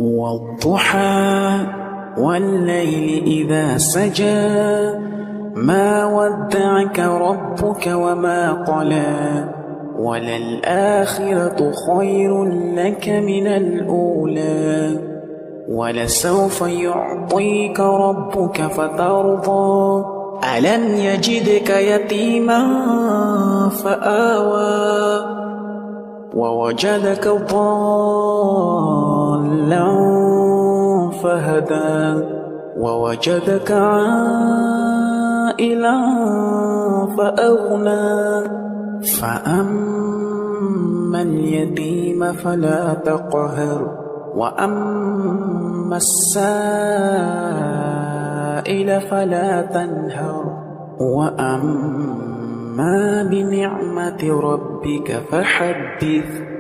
والضحى والليل إذا سجى ما ودعك ربك وما قلى وللآخرة خير لك من الأولى ولسوف يعطيك ربك فترضى ألم يجدك يتيما فآوى ووجدك ضالا فهدى ووجدك عائلا فأغنى فأما اليتيم فلا تقهر وأما السائل فلا تنهر وأما بنعمة ربك فحدث.